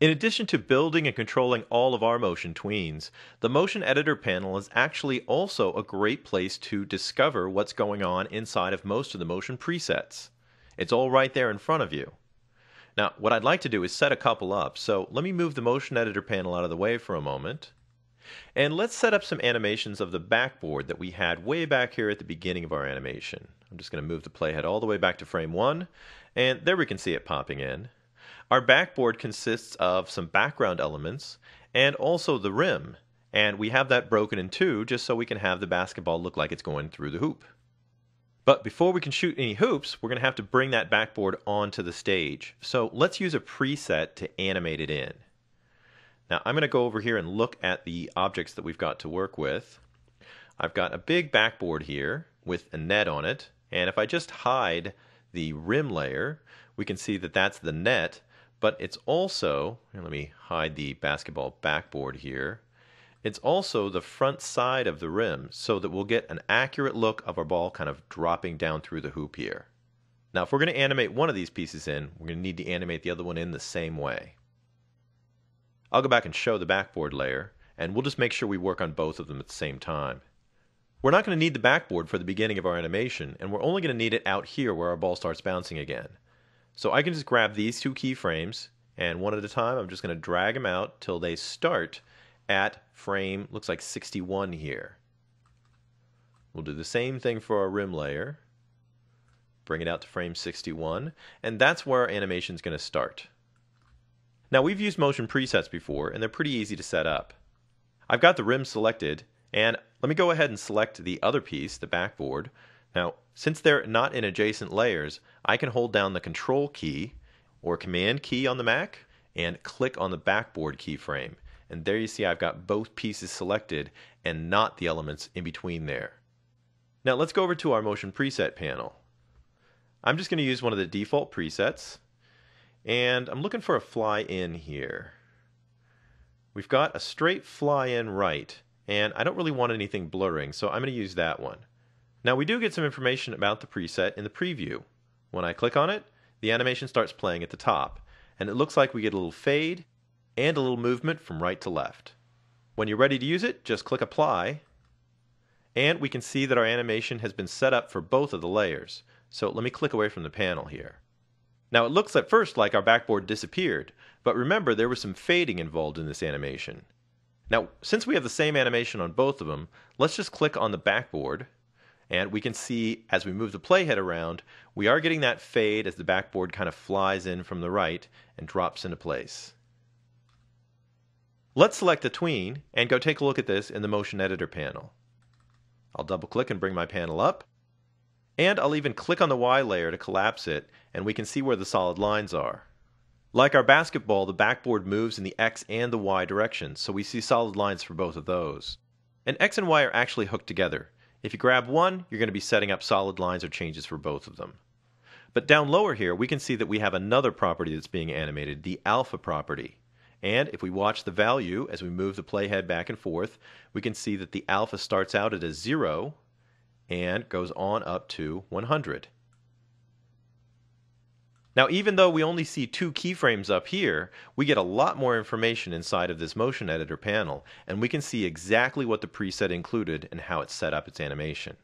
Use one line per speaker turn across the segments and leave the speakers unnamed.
In addition to building and controlling all of our motion tweens, the Motion Editor panel is actually also a great place to discover what's going on inside of most of the motion presets. It's all right there in front of you. Now, what I'd like to do is set a couple up, so let me move the Motion Editor panel out of the way for a moment. And let's set up some animations of the backboard that we had way back here at the beginning of our animation. I'm just going to move the playhead all the way back to frame 1, and there we can see it popping in. Our backboard consists of some background elements and also the rim, and we have that broken in two just so we can have the basketball look like it's going through the hoop. But before we can shoot any hoops, we're going to have to bring that backboard onto the stage. So let's use a preset to animate it in. Now I'm going to go over here and look at the objects that we've got to work with. I've got a big backboard here with a net on it, and if I just hide the rim layer, we can see that that's the net, but it's also, let me hide the basketball backboard here, it's also the front side of the rim so that we'll get an accurate look of our ball kind of dropping down through the hoop here. Now if we're going to animate one of these pieces in, we're going to need to animate the other one in the same way. I'll go back and show the backboard layer, and we'll just make sure we work on both of them at the same time. We're not going to need the backboard for the beginning of our animation, and we're only going to need it out here where our ball starts bouncing again. So I can just grab these two keyframes, and one at a time I'm just going to drag them out till they start at frame, looks like 61 here. We'll do the same thing for our rim layer. Bring it out to frame 61, and that's where our animation is going to start. Now we've used motion presets before, and they're pretty easy to set up. I've got the rim selected, and let me go ahead and select the other piece, the backboard. Now, since they're not in adjacent layers, I can hold down the Control key or Command key on the Mac and click on the backboard keyframe. And there you see I've got both pieces selected and not the elements in between there. Now let's go over to our motion preset panel. I'm just going to use one of the default presets. And I'm looking for a fly in here. We've got a straight fly in right, and I don't really want anything blurring, so I'm going to use that one. Now we do get some information about the preset in the preview. When I click on it, the animation starts playing at the top, and it looks like we get a little fade and a little movement from right to left. When you're ready to use it, just click Apply, and we can see that our animation has been set up for both of the layers. So let me click away from the panel here. Now it looks at first like our backboard disappeared, but remember there was some fading involved in this animation. Now since we have the same animation on both of them, let's just click on the backboard, and we can see as we move the playhead around, we are getting that fade as the backboard kind of flies in from the right and drops into place. Let's select the tween and go take a look at this in the Motion Editor panel. I'll double click and bring my panel up. And I'll even click on the Y layer to collapse it, and we can see where the solid lines are. Like our basketball, the backboard moves in the X and the Y directions, so we see solid lines for both of those. And X and Y are actually hooked together. If you grab one, you're going to be setting up solid lines or changes for both of them. But down lower here, we can see that we have another property that's being animated, the alpha property. And if we watch the value as we move the playhead back and forth, we can see that the alpha starts out at a 0, and goes on up to 100. Now even though we only see two keyframes up here, we get a lot more information inside of this Motion Editor panel, and we can see exactly what the preset included and how it set up its animation.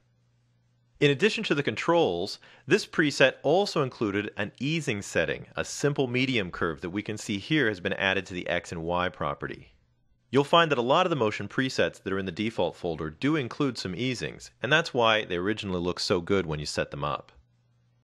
In addition to the controls, this preset also included an easing setting, a simple medium curve that we can see here has been added to the X and Y property. You'll find that a lot of the motion presets that are in the default folder do include some easings, and that's why they originally look so good when you set them up.